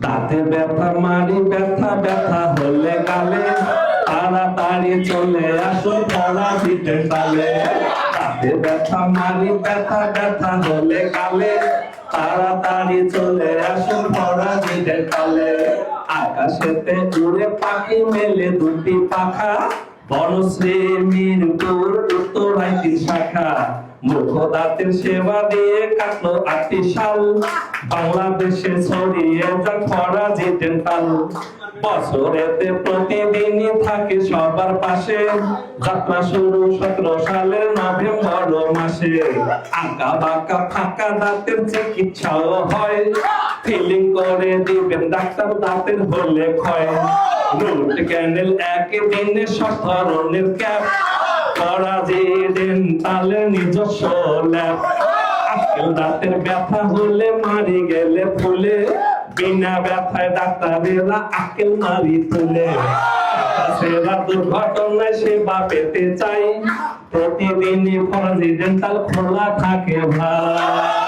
দাঁতে ব্যথা মারি ব্যথা ব্যথা হলে গালে তাড়াতাড়ি চলে আসুন ফরাজিদের তালে। দাঁতে ব্যথা মারি ব্যথা ব্যথা হলে গালে তাড়াতাড়ি চলে আসুন ফরাজিদের তালে। আকাশেতে উড়ে পাখি মেলে দুটি পাখা, বনশ্রী মিরপুর উত্তরায় 3 শাখা। মুখ দাঁতের সেবা দিয়ে কাটলো 8টি সাল, বাংলাদেশে ছড়িয়ে যাক ফরাজি ডেন্টাল। বছরেতে প্রতিদিনই থাকে সবার পাশে, যাত্রা শুরু 17 সালের নভেম্বর মাসে। আঁকা বাঁকা ফাঁকা দাঁতের চিকিৎসাও হয়, ফিলিং করে দিবেন ডাক্তার দাঁতের হলে ক্ষয়। রুট ক্যানেল একদিনে 7 ধরনের ক্যাপ, ফরাজি ডেন্টালের নিজস্ব ল্যাব। আজকাল দাঁতের ব্যথা হলে মারি গেলে ফুলে, বিনা ব্যথায় ডাক্তারেরা আকেল মারি তুলে। সেরা দুর্ঘটনায় সেবা পেতে চাই, প্রতিদিনই ফরাজি ডেন্টাল খোলা থাকে ভাই।